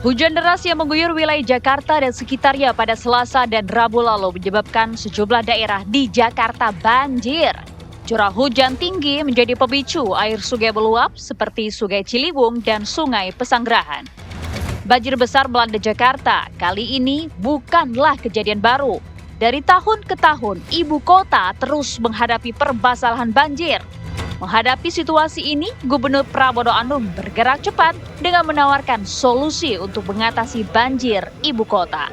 Hujan deras yang mengguyur wilayah Jakarta dan sekitarnya pada Selasa dan Rabu lalu menyebabkan sejumlah daerah di Jakarta banjir. Curah hujan tinggi menjadi pemicu air sungai meluap seperti Sungai Ciliwung dan Sungai Pesanggerahan. Banjir besar melanda Jakarta kali ini bukanlah kejadian baru. Dari tahun ke tahun, ibu kota terus menghadapi permasalahan banjir. Menghadapi situasi ini, Gubernur Prabowo Anung bergerak cepat dengan menawarkan solusi untuk mengatasi banjir ibu kota.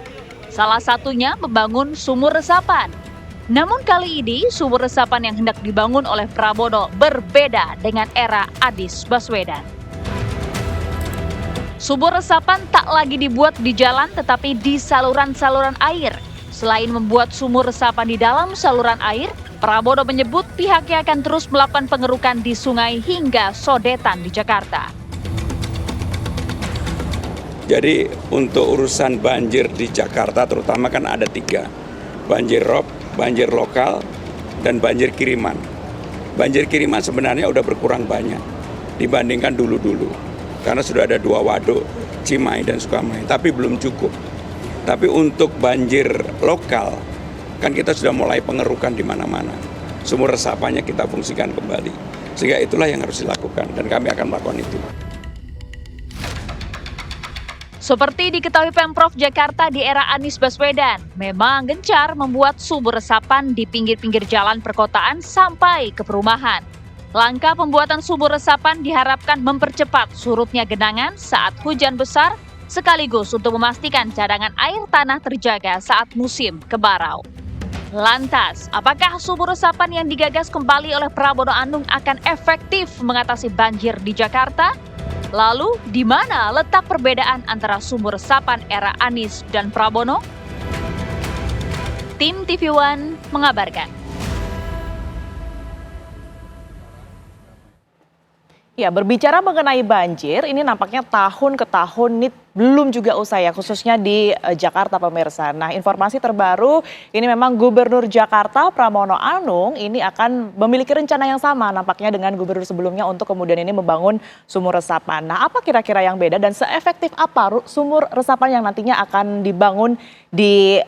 Salah satunya membangun sumur resapan. Namun kali ini, sumur resapan yang hendak dibangun oleh Prabowo berbeda dengan era Anies Baswedan. Sumur resapan tak lagi dibuat di jalan tetapi di saluran-saluran air. Selain membuat sumur resapan di dalam saluran air, Prabowo menyebut pihaknya akan terus melakukan pengerukan di sungai hingga sodetan di Jakarta. Jadi untuk urusan banjir di Jakarta terutama kan ada 3. Banjir rob, banjir lokal, dan banjir kiriman. Banjir kiriman sebenarnya udah berkurang banyak dibandingkan dulu-dulu. Karena sudah ada 2 waduk, Cimahi dan Sukamai, tapi belum cukup. Tapi untuk banjir lokal, kan kita sudah mulai pengerukan di mana-mana. Sumur resapannya kita fungsikan kembali. Sehingga itulah yang harus dilakukan dan kami akan melakukan itu. Seperti diketahui Pemprov Jakarta di era Anies Baswedan, memang gencar membuat sumur resapan di pinggir-pinggir jalan perkotaan sampai ke perumahan. Langkah pembuatan sumur resapan diharapkan mempercepat surutnya genangan saat hujan besar, sekaligus untuk memastikan cadangan air tanah terjaga saat musim kemarau. Lantas, apakah sumur resapan yang digagas kembali oleh Prabowo Anung akan efektif mengatasi banjir di Jakarta? Lalu, di mana letak perbedaan antara sumur resapan era Anies dan Prabowo? Tim TV One mengabarkan. Ya, berbicara mengenai banjir, ini nampaknya tahun ke tahun ini belum juga usai ya, khususnya di Jakarta pemirsa. Nah, informasi terbaru ini memang Gubernur Jakarta Pramono Anung ini akan memiliki rencana yang sama nampaknya dengan gubernur sebelumnya untuk kemudian ini membangun sumur resapan. Nah, apa kira-kira yang beda dan seefektif apa sumur resapan yang nantinya akan dibangun di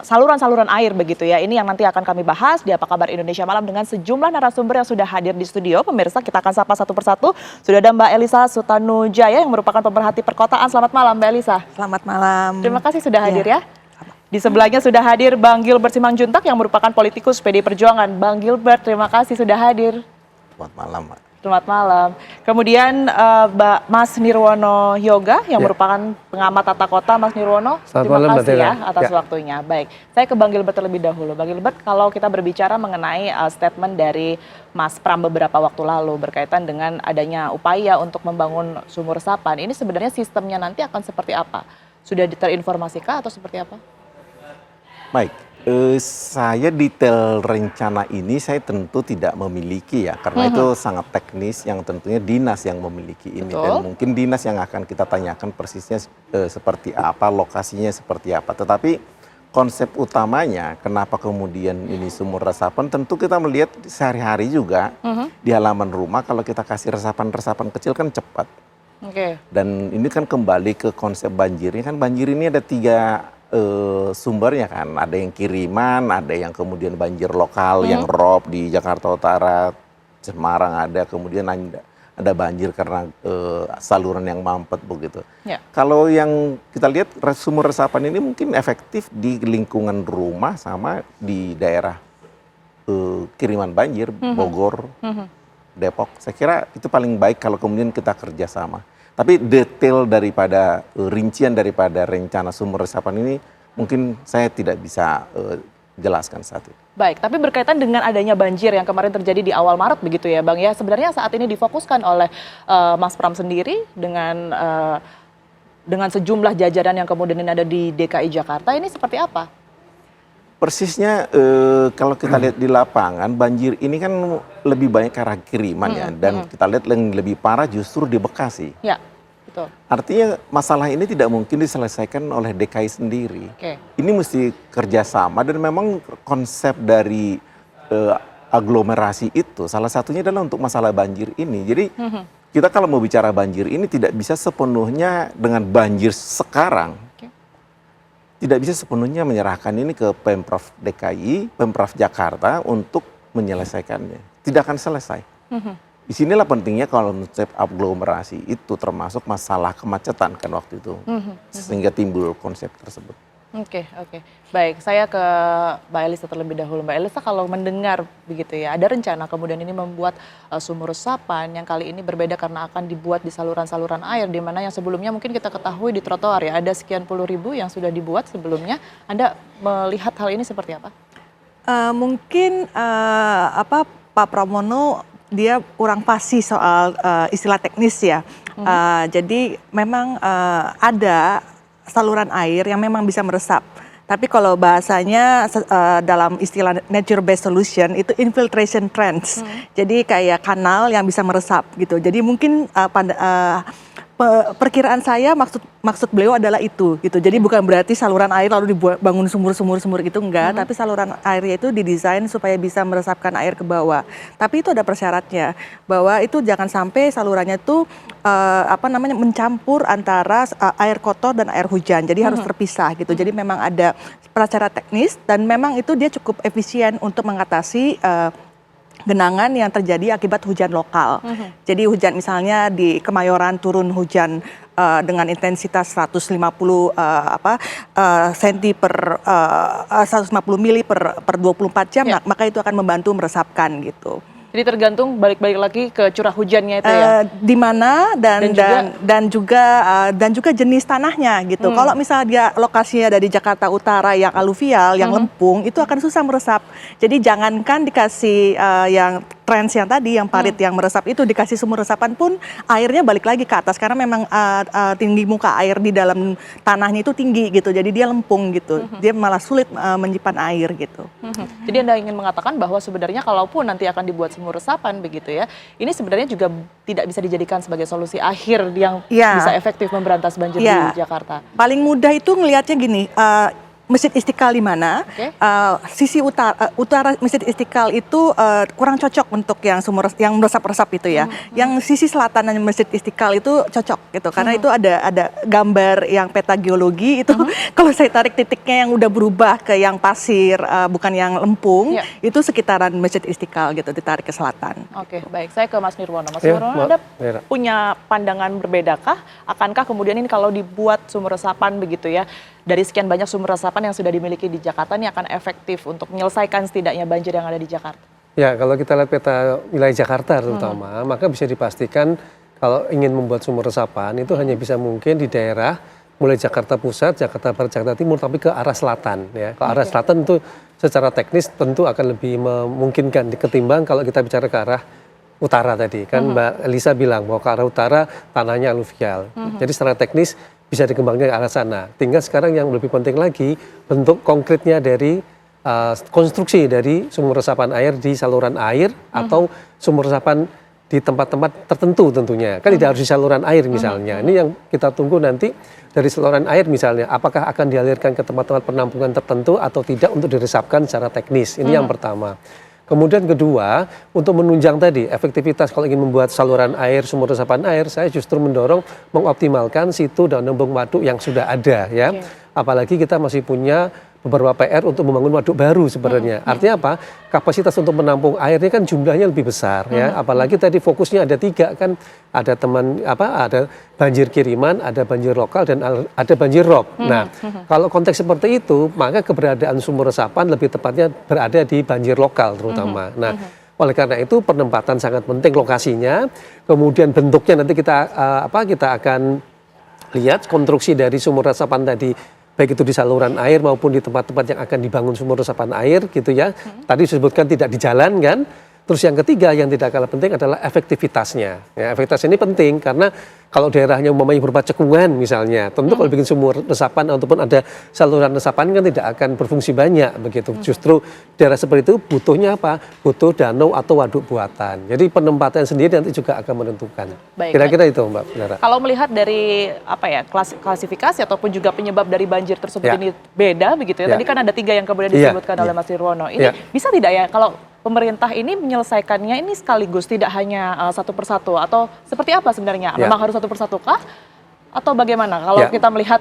saluran-saluran air begitu ya. Ini yang nanti akan kami bahas di Apa Kabar Indonesia Malam dengan sejumlah narasumber yang sudah hadir di studio. Pemirsa, kita akan sapa satu persatu. Sudah ada Mbak Elisa Sutanujaya yang merupakan pemerhati perkotaan. Selamat malam Mbak Elisa. Selamat malam. Terima kasih sudah hadir ya. Di sebelahnya sudah hadir Bang Gilbert Simanjuntak yang merupakan politikus PDI Perjuangan. Bang Gilbert, terima kasih sudah hadir. Selamat malam, Mbak. Selamat malam. Kemudian Mas Nirwono Yoga yang merupakan pengamat tata kota. Mas Nirwono, terima kasih ya atas waktunya. Baik, saya ke Bang Gilbert terlebih dahulu. Bang Gilbert, kalau kita berbicara mengenai statement dari Mas Pram beberapa waktu lalu berkaitan dengan adanya upaya untuk membangun sumur resapan, ini sebenarnya sistemnya nanti akan seperti apa? Sudah terinformasikah atau seperti apa? Baik, saya detail rencana ini saya tentu tidak memiliki ya, karena itu sangat teknis yang tentunya dinas yang memiliki ini. Betul. Dan mungkin dinas yang akan kita tanyakan persisnya seperti apa, lokasinya seperti apa. Tetapi konsep utamanya kenapa kemudian ini sumur resapan, tentu kita melihat sehari-hari juga di halaman rumah kalau kita kasih resapan-resapan kecil kan cepat. Dan ini kan kembali ke konsep banjirnya, kan banjir ini ada 3 sumbernya kan, ada yang kiriman, ada yang kemudian banjir lokal yang rob di Jakarta Utara, Semarang ada, kemudian ada banjir karena saluran yang mampet begitu. Kalau yang kita lihat sumur resapan ini mungkin efektif di lingkungan rumah sama di daerah kiriman banjir, Bogor, Depok. Saya kira itu paling baik kalau kemudian kita kerjasama. Tapi detail daripada rincian daripada rencana sumur resapan ini mungkin saya tidak bisa jelaskan saat ini. Baik, tapi berkaitan dengan adanya banjir yang kemarin terjadi di awal Maret begitu ya Bang ya. Sebenarnya saat ini difokuskan oleh Mas Pram sendiri dengan sejumlah jajaran yang kemudian ada di DKI Jakarta, ini seperti apa? Persisnya kalau kita lihat di lapangan banjir ini kan lebih banyak ke arah kiriman ya, dan kita lihat yang lebih parah justru di Bekasi. Ya, betul. Artinya masalah ini tidak mungkin diselesaikan oleh DKI sendiri. Ini mesti kerjasama dan memang konsep dari aglomerasi itu salah satunya adalah untuk masalah banjir ini. Jadi kita kalau mau bicara banjir ini tidak bisa sepenuhnya dengan banjir sekarang. Tidak bisa sepenuhnya menyerahkan ini ke Pemprov DKI, Pemprov Jakarta untuk menyelesaikannya. Tidak akan selesai. Di sinilah pentingnya konsep aglomerasi itu, termasuk masalah kemacetan kan waktu itu. Sehingga timbul konsep tersebut. Oke. Baik, saya ke Mbak Elisa terlebih dahulu. Mbak Elisa, kalau mendengar begitu ya, ada rencana kemudian ini membuat sumur resapan yang kali ini berbeda karena akan dibuat di saluran-saluran air, di mana yang sebelumnya mungkin kita ketahui di trotoar ya, ada sekian puluh ribu yang sudah dibuat sebelumnya. Anda melihat hal ini seperti apa? Mungkin Pak Pramono dia kurang pasti soal istilah teknis ya. Jadi memang ada saluran air yang memang bisa meresap. Tapi kalau bahasanya dalam istilah nature based solution itu infiltration trench. Jadi kayak kanal yang bisa meresap gitu. Jadi mungkin perkiraan saya maksud beliau adalah itu gitu. Jadi bukan berarti saluran air lalu dibangun sumur itu enggak, tapi saluran airnya itu didesain supaya bisa meresapkan air ke bawah. Tapi itu ada persyaratnya bahwa itu jangan sampai salurannya itu mencampur antara air kotor dan air hujan. Jadi harus terpisah gitu. Jadi memang ada prasyarat teknis dan memang itu dia cukup efisien untuk mengatasi genangan yang terjadi akibat hujan lokal. Jadi hujan misalnya di Kemayoran turun hujan dengan intensitas 150 senti per 150 mili per 24 jam, maka itu akan membantu meresapkan gitu. Jadi tergantung balik-balik lagi ke curah hujannya itu ya. Di mana dan juga jenis tanahnya gitu. Kalau misalnya dia lokasinya ada di Jakarta Utara yang aluvial, yang lempung, itu akan susah meresap. Jadi jangankan dikasih yang trends yang tadi, yang parit yang meresap itu, dikasih sumur resapan pun airnya balik lagi ke atas karena memang tinggi muka air di dalam tanahnya itu tinggi gitu. Jadi dia lempung gitu. Dia malah sulit menyimpan air gitu. Jadi Anda ingin mengatakan bahwa sebenarnya kalaupun nanti akan dibuat sumur resapan begitu ya, ini sebenarnya juga tidak bisa dijadikan sebagai solusi akhir yang bisa efektif memberantas banjir di Jakarta. Paling mudah itu ngelihatnya gini, Masjid Istiqlal di mana, sisi utara Masjid Istiqlal itu kurang cocok untuk yang sumur yang meresap-resap itu ya. Yang sisi selatan Masjid Istiqlal itu cocok gitu, karena itu ada gambar yang peta geologi itu. Kalau saya tarik titiknya yang udah berubah ke yang pasir, bukan yang lempung, itu sekitaran Masjid Istiqlal gitu, ditarik ke selatan. Oke, baik. Saya ke Mas Nirwono. Mas Nirwono, Anda punya pandangan berbedakah? Akankah kemudian ini kalau dibuat sumur resapan begitu ya, dari sekian banyak sumber resapan yang sudah dimiliki di Jakarta ini akan efektif untuk menyelesaikan setidaknya banjir yang ada di Jakarta? Ya, kalau kita lihat peta wilayah Jakarta terutama, maka bisa dipastikan kalau ingin membuat sumur resapan itu hanya bisa mungkin di daerah mulai Jakarta Pusat, Jakarta Barat, Jakarta Timur, tapi ke arah selatan. Ya. Ke arah selatan itu secara teknis tentu akan lebih memungkinkan ketimbang kalau kita bicara ke arah utara tadi. Kan Mbak Elisa bilang bahwa ke arah utara tanahnya aluvial. Jadi secara teknis bisa dikembangkan ke arah sana. Tinggal sekarang yang lebih penting lagi bentuk konkretnya dari konstruksi dari sumur resapan air di saluran air atau sumur resapan di tempat-tempat tertentu tentunya. Kan tidak harus di saluran air misalnya. Ini yang kita tunggu nanti dari saluran air misalnya. Apakah akan dialirkan ke tempat-tempat penampungan tertentu atau tidak untuk diresapkan secara teknis. Ini yang pertama. Kemudian kedua, untuk menunjang tadi efektivitas kalau ingin membuat saluran air, sumur resapan air, saya justru mendorong mengoptimalkan situ dan embung waduk yang sudah ada ya. Apalagi kita masih punya beberapa PR untuk membangun waduk baru sebenarnya. Artinya apa? Kapasitas untuk menampung airnya kan jumlahnya lebih besar ya. Apalagi tadi fokusnya ada 3 kan, ada ada banjir kiriman, ada banjir lokal dan ada banjir rob. Nah, kalau konteks seperti itu, maka keberadaan sumur resapan lebih tepatnya berada di banjir lokal terutama. Nah, oleh karena itu penempatan sangat penting lokasinya. Kemudian bentuknya nanti kita akan lihat konstruksi dari sumur resapan tadi, baik itu di saluran air maupun di tempat-tempat yang akan dibangun sumur resapan air gitu ya. Tadi disebutkan tidak di jalan kan. Terus yang ketiga yang tidak kalah penting adalah efektivitasnya. Ya, efektivitas ini penting karena kalau daerahnya umpamanya berupa cekungan misalnya, tentu kalau bikin sumur resapan ataupun ada saluran resapan kan tidak akan berfungsi banyak begitu. Justru daerah seperti itu butuhnya apa? Butuh danau atau waduk buatan. Jadi penempatan sendiri nanti juga akan menentukan. Kira-kira itu Mbak Nara. Kalau melihat dari klasifikasi ataupun juga penyebab dari banjir tersebut ini beda begitu ya. Tadi kan ada 3 yang kemudian disebutkan oleh Mas Nirwono. Ini bisa tidak ya kalau pemerintah ini menyelesaikannya ini sekaligus, tidak hanya satu persatu, atau seperti apa sebenarnya? Memang harus satu persatu kah? Atau bagaimana kalau kita melihat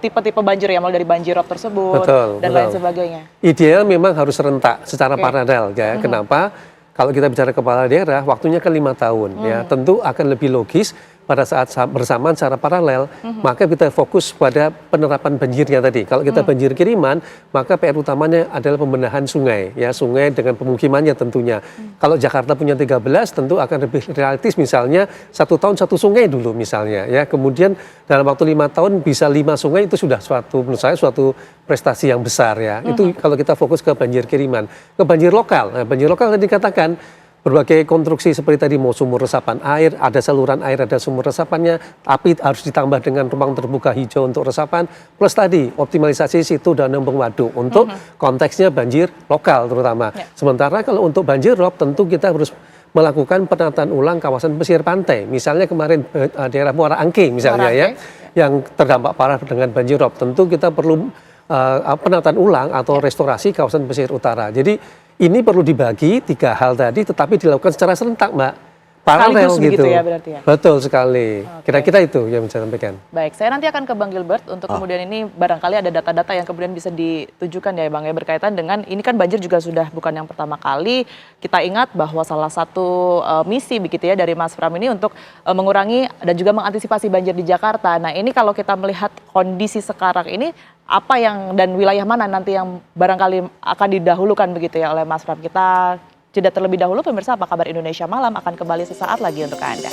tipe-tipe banjir ya, mulai dari banjirop tersebut dan lain sebagainya? Ideal memang harus serentak secara paralel ya. Kenapa? Kalau kita bicara kepala daerah, waktunya kan 5 tahun ya. Tentu akan lebih logis pada saat bersamaan secara paralel, maka kita fokus pada penerapan banjirnya tadi. Kalau kita banjir kiriman, maka PR utamanya adalah pembenahan sungai, ya sungai dengan pemukimannya tentunya. Kalau Jakarta punya 13, tentu akan lebih realistis misalnya 1 tahun 1 sungai dulu misalnya, ya. Kemudian dalam waktu 5 tahun bisa 5 sungai, itu sudah menurut saya suatu prestasi yang besar ya. Itu kalau kita fokus ke banjir kiriman, ke banjir lokal. Nah, banjir lokal tadi dikatakan berbagai konstruksi seperti tadi, mau sumur resapan air, ada saluran air, ada sumur resapannya, tapi harus ditambah dengan ruang terbuka hijau untuk resapan, plus tadi optimalisasi situ dan embung waduk untuk konteksnya banjir lokal terutama. Sementara kalau untuk banjir rob, tentu kita harus melakukan penataan ulang kawasan pesisir pantai. Misalnya kemarin daerah Muara Angke misalnya ya, yang terdampak parah dengan banjir rob. Tentu kita perlu penataan ulang atau restorasi kawasan pesisir utara. Jadi ini perlu dibagi 3 hal tadi, tetapi dilakukan secara serentak, Mbak. Paralel gitu. Ya, berarti ya? Betul sekali. Kira-kira itu yang bisa sampaikan. Baik, saya nanti akan ke Bang Gilbert untuk kemudian ini barangkali ada data-data yang kemudian bisa ditujukan ya Bang ya, berkaitan dengan ini kan banjir juga sudah bukan yang pertama kali. Kita ingat bahwa salah satu misi begitu ya dari Mas Pram ini untuk mengurangi dan juga mengantisipasi banjir di Jakarta. Nah, ini kalau kita melihat kondisi sekarang ini, apa yang dan wilayah mana nanti yang barangkali akan didahulukan begitu ya oleh Mas Pram? Kita jeda terlebih dahulu, pemirsa. Apa kabar Indonesia Malam akan kembali sesaat lagi untuk Anda.